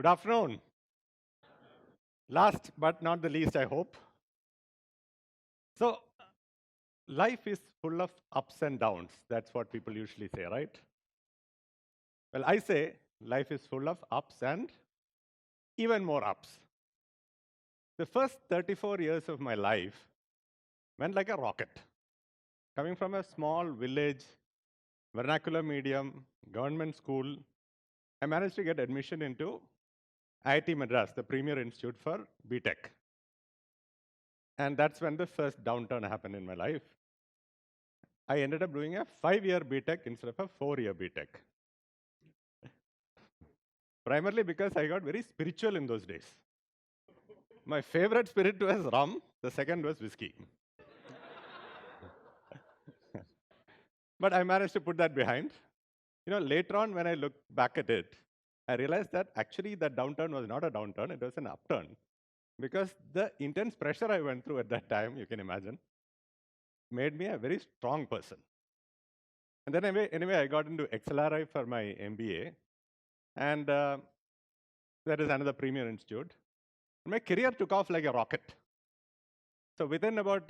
Good afternoon. Last but not the least, I hope. So, life is full of ups and downs. That's what people usually say, right? Well, I say life is full of ups and even more ups. The first 34 years of my life went like a rocket. Coming from a small village, vernacular medium, government school, I managed to get admission into IIT Madras, the premier institute for BTech. And that's when the first downturn happened in my life. I ended up doing a 5-year BTech instead of a 4-year BTech. Primarily because I got very spiritual in those days. My favorite spirit was rum, the second was whiskey. But I managed to put that behind. Later on when I look back at it, I realized that actually that downturn was not a downturn, it was an upturn. Because the intense pressure I went through at that time, you can imagine, made me a very strong person. And then anyway I got into XLRI for my MBA. And that is another premier institute. My career took off like a rocket. So within about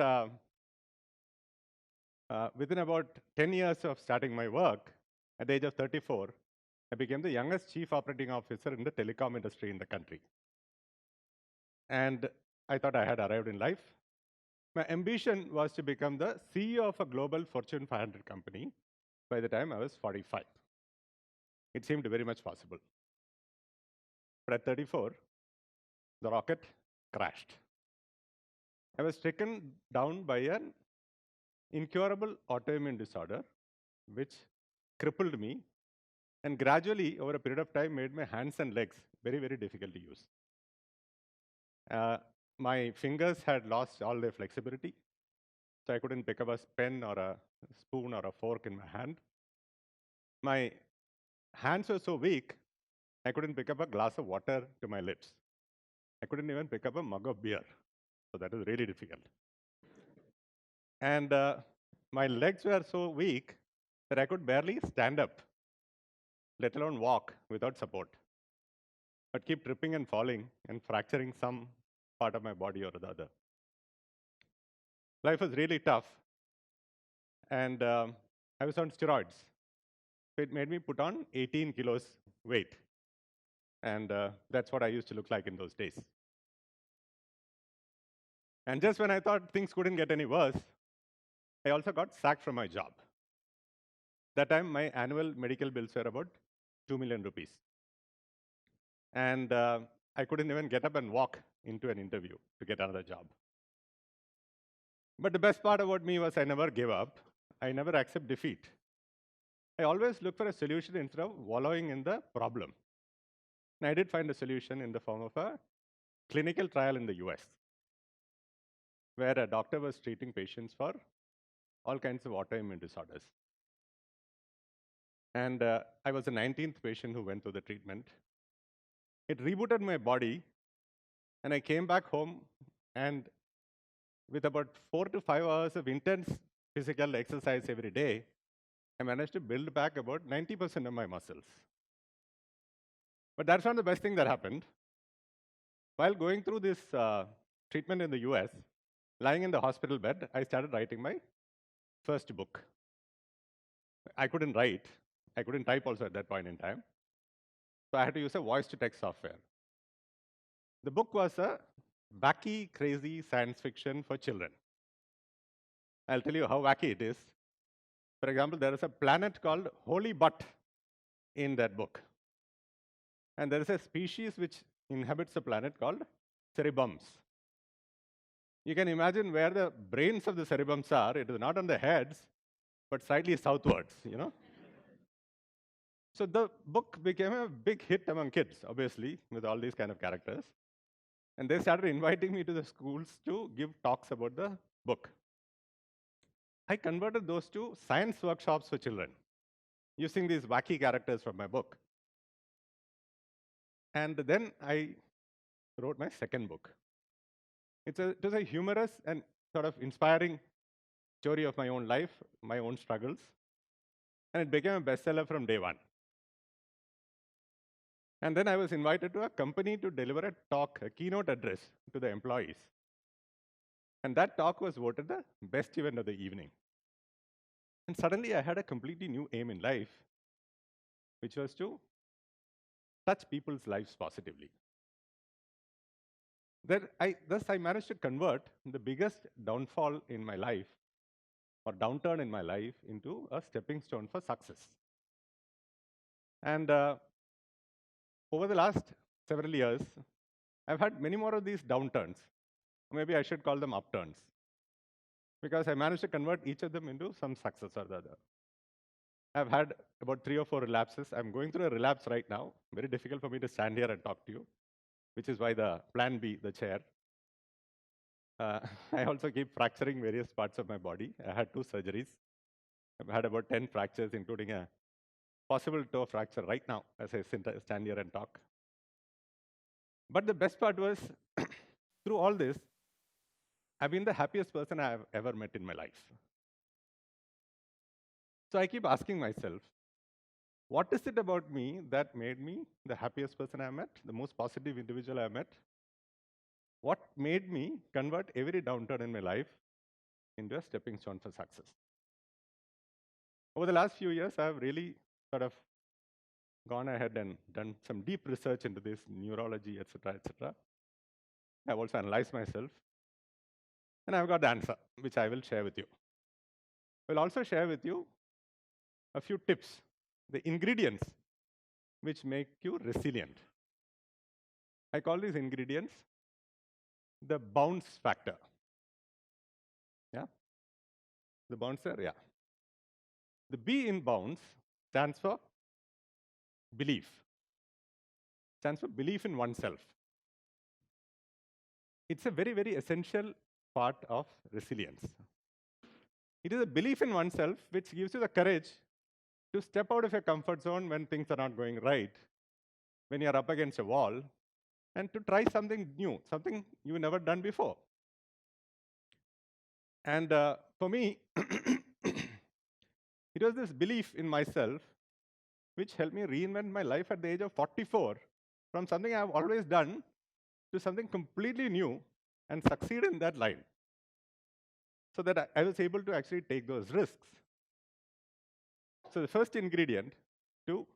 10 years of starting my work, at the age of 34, I became the youngest chief operating officer in the telecom industry in the country. And I thought I had arrived in life. My ambition was to become the CEO of a global Fortune 500 company by the time I was 45. It seemed very much possible. But at 34, the rocket crashed. I was stricken down by an incurable autoimmune disorder, which crippled me and gradually, over a period of time, made my hands and legs very, very difficult to use. My fingers had lost all their flexibility, so I couldn't pick up a pen or a spoon or a fork in my hand. My hands were so weak, I couldn't pick up a glass of water to my lips. I couldn't even pick up a mug of beer. So that was really difficult. And my legs were so weak that I could barely stand up, let alone walk without support. But keep tripping and falling and fracturing some part of my body or the other. Life was really tough. And I was on steroids. It made me put on 18 kilos weight. And that's what I used to look like in those days. And just when I thought things couldn't get any worse, I also got sacked from my job. That time, my annual medical bills were about 2 million rupees. And I couldn't even get up and walk into an interview to get another job. But the best part about me was I never gave up. I never accept defeat. I always look for a solution instead of wallowing in the problem. And I did find a solution in the form of a clinical trial in the US, where a doctor was treating patients for all kinds of autoimmune disorders. And I was the 19th patient who went through the treatment. It rebooted my body, and I came back home, and with about 4 to 5 hours of intense physical exercise every day, I managed to build back about 90% of my muscles. But that's not the best thing that happened. While going through this treatment in the US, lying in the hospital bed, I started writing my first book. I couldn't write. I couldn't type also at that point in time. So I had to use a voice-to-text software. The book was a wacky, crazy science fiction for children. I'll tell you how wacky it is. For example, there is a planet called Holy Butt in that book. And there is a species which inhabits a planet called ceribums. You can imagine where the brains of the ceribums are. It is not on the heads, but slightly southwards, So the book became a big hit among kids, obviously, with all these kind of characters. And they started inviting me to the schools to give talks about the book. I converted those to science workshops for children using these wacky characters from my book. And then I wrote my second book. It was a humorous and sort of inspiring story of my own life, my own struggles. And it became a bestseller from day one. And then I was invited to a company to deliver a talk, a keynote address to the employees. And that talk was voted the best event of the evening. And suddenly I had a completely new aim in life, which was to touch people's lives positively. Thus, I managed to convert the biggest downfall in my life or downturn in my life into a stepping stone for success. And over the last several years, I've had many more of these downturns. Maybe I should call them upturns, because I managed to convert each of them into some success or the other. I've had about 3 or 4 relapses. I'm going through a relapse right now. Very difficult for me to stand here and talk to you, which is why the plan B, the chair. I also keep fracturing various parts of my body. I had 2 surgeries. I've had about 10 fractures, including a possible toe fracture right now as I stand here and talk. But the best part was, through all this, I've been the happiest person I've ever met in my life. So I keep asking myself, what is it about me that made me the happiest person I met, the most positive individual I met? What made me convert every downturn in my life into a stepping stone for success? Over the last few years, I've really sort of gone ahead and done some deep research into this neurology, etc., etc. I've also analyzed myself, and I've got the answer, which I will share with you. I'll also share with you a few tips, the ingredients which make you resilient. I call these ingredients the bounce factor. Yeah? The bouncer, yeah. The B in bounce stands for belief. Stands for belief in oneself. It's a very, very essential part of resilience. It is a belief in oneself which gives you the courage to step out of your comfort zone when things are not going right, when you're up against a wall, and to try something new, something you've never done before. And for me, it was this belief in myself which helped me reinvent my life at the age of 44 from something I've always done to something completely new and succeed in that line. So that I was able to actually take those risks. So the first ingredient to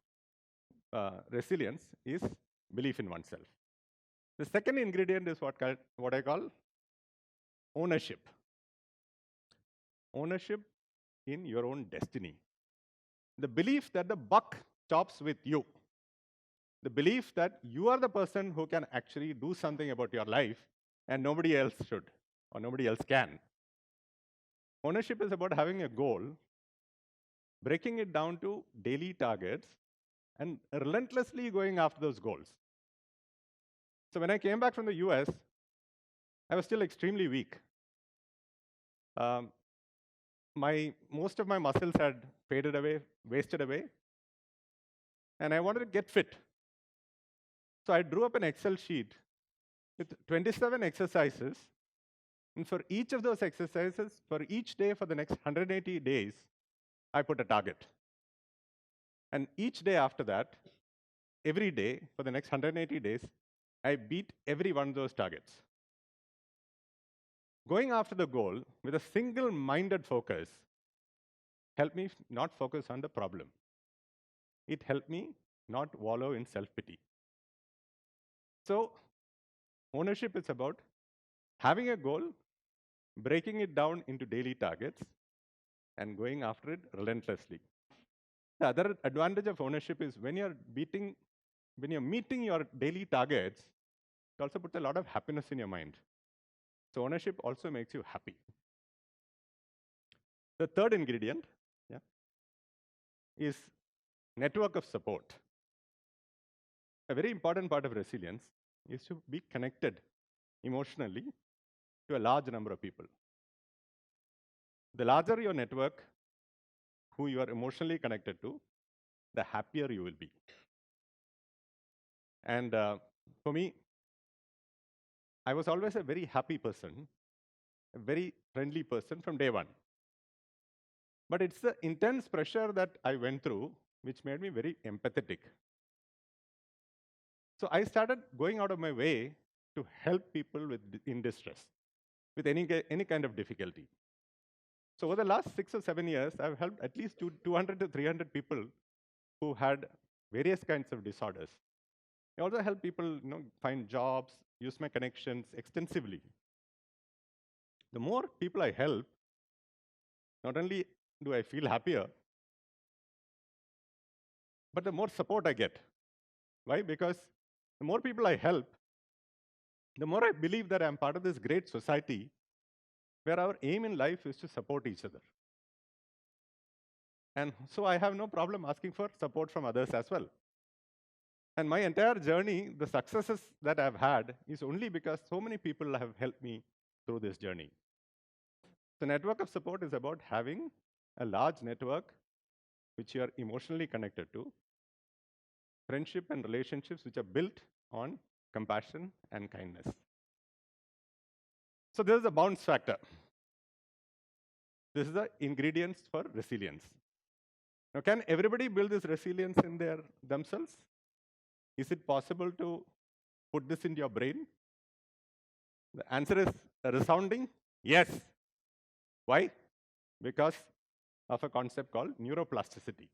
resilience is belief in oneself. The second ingredient is what I call ownership. Ownership in your own destiny. The belief that the buck stops with you. The belief that you are the person who can actually do something about your life and nobody else should or nobody else can. Ownership is about having a goal, breaking it down to daily targets, and relentlessly going after those goals. So when I came back from the US, I was still extremely weak. Most of my muscles had faded away, wasted away, and I wanted to get fit. So I drew up an Excel sheet with 27 exercises, and for each of those exercises, for each day for the next 180 days, I put a target. And each day after that, every day for the next 180 days, I beat every one of those targets. Going after the goal with a single-minded focus helped me not focus on the problem. It helped me not wallow in self-pity. So ownership is about having a goal, breaking it down into daily targets, and going after it relentlessly. The other advantage of ownership is when you're meeting your daily targets, it also puts a lot of happiness in your mind. So ownership also makes you happy. The third ingredient, yeah, is network of support. A very important part of resilience is to be connected emotionally to a large number of people. The larger your network, who you are emotionally connected to, the happier you will be. And for me, I was always a very happy person, a very friendly person from day one. But it's the intense pressure that I went through which made me very empathetic. So I started going out of my way to help people in distress, with any kind of difficulty. So over the last 6 or 7 years, I've helped at least 200 to 300 people who had various kinds of disorders. I also help people, find jobs, use my connections extensively. The more people I help, not only do I feel happier, but the more support I get. Why? Because the more people I help, the more I believe that I'm part of this great society where our aim in life is to support each other. And so I have no problem asking for support from others as well. And my entire journey, the successes that I've had, is only because so many people have helped me through this journey. The network of support is about having a large network which you are emotionally connected to, friendship and relationships which are built on compassion and kindness. So this is the bounce factor. This is the ingredients for resilience. Now, can everybody build this resilience in themselves? Is it possible to put this into your brain? The answer is a resounding yes. Why? Because of a concept called neuroplasticity.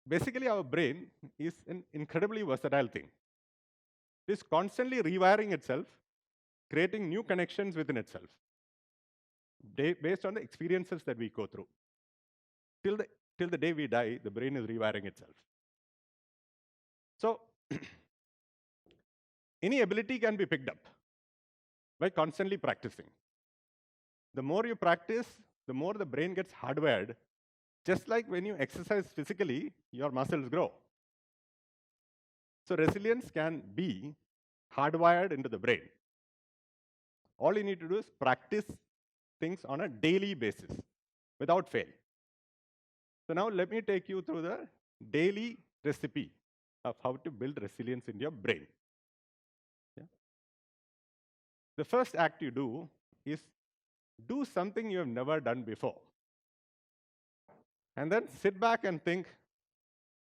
Basically, our brain is an incredibly versatile thing. It is constantly rewiring itself, creating new connections within itself, based on the experiences that we go through. Till the day we die, the brain is rewiring itself. So, any ability can be picked up by constantly practicing. The more you practice, the more the brain gets hardwired. Just like when you exercise physically, your muscles grow. So resilience can be hardwired into the brain. All you need to do is practice things on a daily basis without fail. So now let me take you through the daily recipe of how to build resilience in your brain. Yeah. The first act you do is do something you have never done before. And then sit back and think,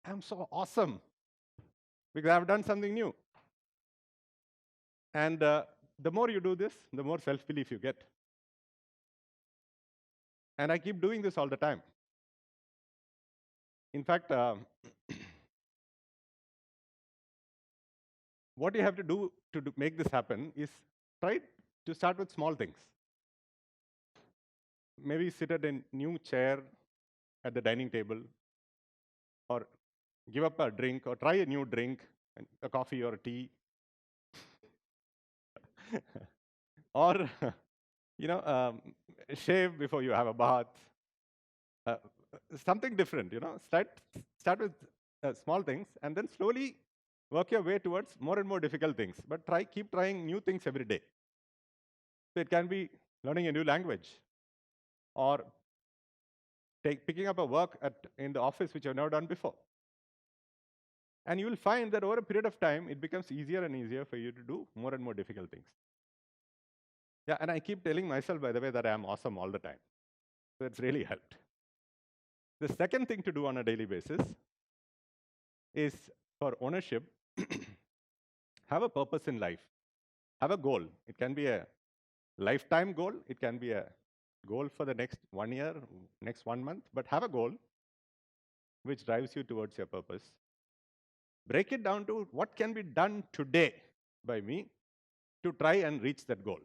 I'm so awesome because I've done something new. And the more you do this, the more self-belief you get. And I keep doing this all the time. In fact, what you have to do to make this happen is try to start with small things. Maybe sit at a new chair at the dining table, or give up a drink, or try a new drink, a coffee or a tea. Or, shave before you have a bath. Something different, Start with small things, and then slowly work your way towards more and more difficult things. But keep trying new things every day. So it can be learning a new language, or picking up a work in the office which you've never done before. And you will find that over a period of time, it becomes easier and easier for you to do more and more difficult things. Yeah, and I keep telling myself, by the way, that I am awesome all the time. So it's really helped. The second thing to do on a daily basis is, for ownership, have a purpose in life. Have a goal. It can be a lifetime goal. It can be a goal for the next 1 year, next 1 month, but have a goal which drives you towards your purpose. Break it down to what can be done today by me to try and reach that goal.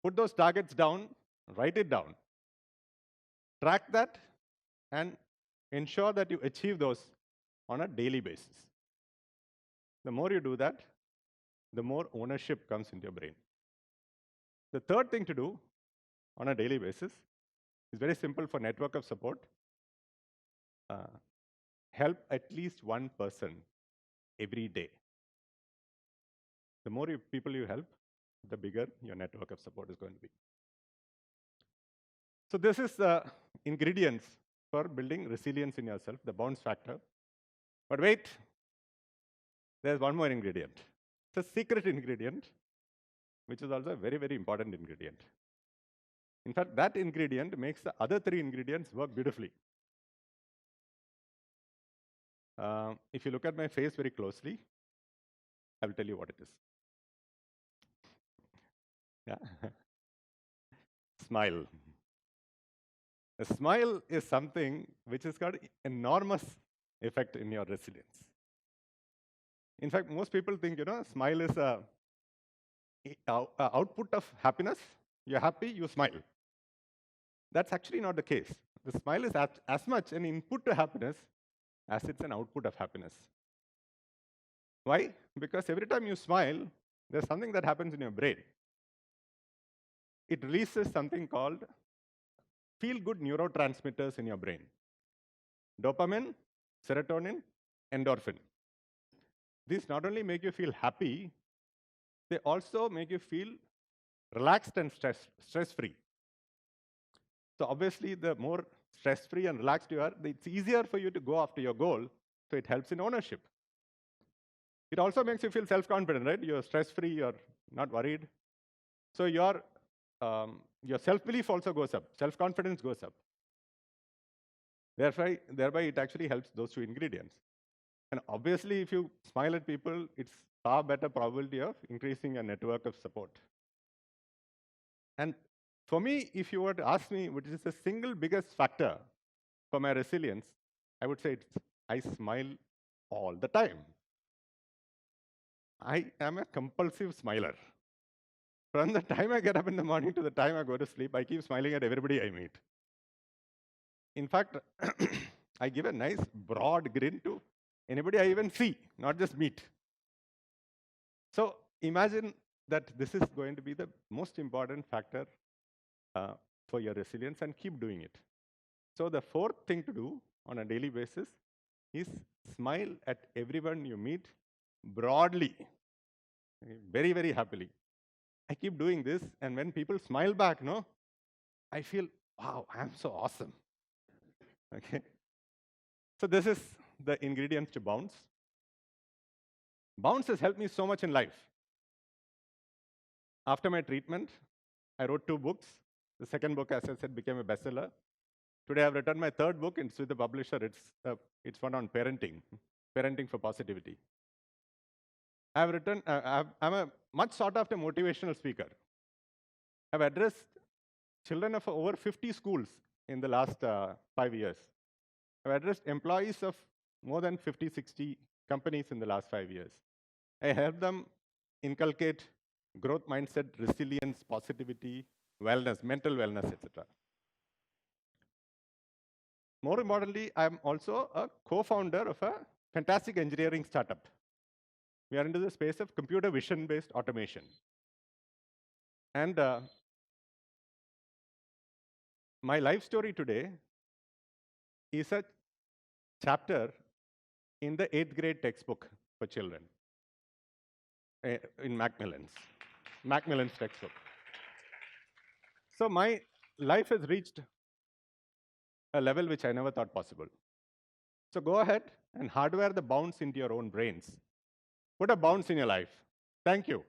Put those targets down, write it down, track that, and ensure that you achieve those on a daily basis. The more you do that, the more ownership comes into your brain. The third thing to do on a daily basis is very simple for network of support. Help at least one person every day. The more people you help, the bigger your network of support is going to be. So this is the ingredients for building resilience in yourself, the bounce factor. But wait, there's one more ingredient. It's a secret ingredient, which is also a very, very important ingredient. In fact, that ingredient makes the other three ingredients work beautifully. If you look at my face very closely, I will tell you what it is. Yeah. Smile. A smile is something which has got enormous effect in your resilience. In fact, most people think, smile is a output of happiness. You're happy, you smile. That's actually not the case. The smile is as much an input to happiness as it's an output of happiness. Why? Because every time you smile, there's something that happens in your brain. It releases something called feel-good neurotransmitters in your brain. Dopamine, serotonin, endorphin. These not only make you feel happy, they also make you feel relaxed and stress-free. So obviously, the more stress-free and relaxed you are, it's easier for you to go after your goal, so it helps in ownership. It also makes you feel self-confident, right? You're stress-free, you're not worried. So your self-belief also goes up, self-confidence goes up. Thereby, it actually helps those two ingredients. And obviously, if you smile at people, it's far better probability of increasing your network of support. And for me, if you were to ask me which is the single biggest factor for my resilience, I would say it's I smile all the time. I am a compulsive smiler. From the time I get up in the morning to the time I go to sleep, I keep smiling at everybody I meet. In fact, I give a nice broad grin to anybody I even see, not just meet. So imagine that this is going to be the most important factor for your resilience, and keep doing it. So the fourth thing to do on a daily basis is smile at everyone you meet broadly, very, very happily. I keep doing this, and when people smile back, I feel, wow, I'm so awesome. Okay. So this is the ingredients to Bounce. Bounce has helped me so much in life. After my treatment, I wrote 2 books. The second book, as I said, became a bestseller. Today, I've written my 3rd book. It's with the publisher. It's one on parenting for positivity. I'm a much sought after motivational speaker. I've addressed children of over 50 schools in the last 5 years. I've addressed employees of more than 50, 60 companies in the last 5 years. I help them inculcate growth mindset, resilience, positivity, wellness, mental wellness, etc. More importantly, I'm also a co-founder of a fantastic engineering startup. We are into the space of computer vision-based automation. And my life story today is a chapter in the 8th grade textbook for children in Macmillan's textbook. So my life has reached a level which I never thought possible. So go ahead and hardware the bounce into your own brains. Put a bounce in your life. Thank you.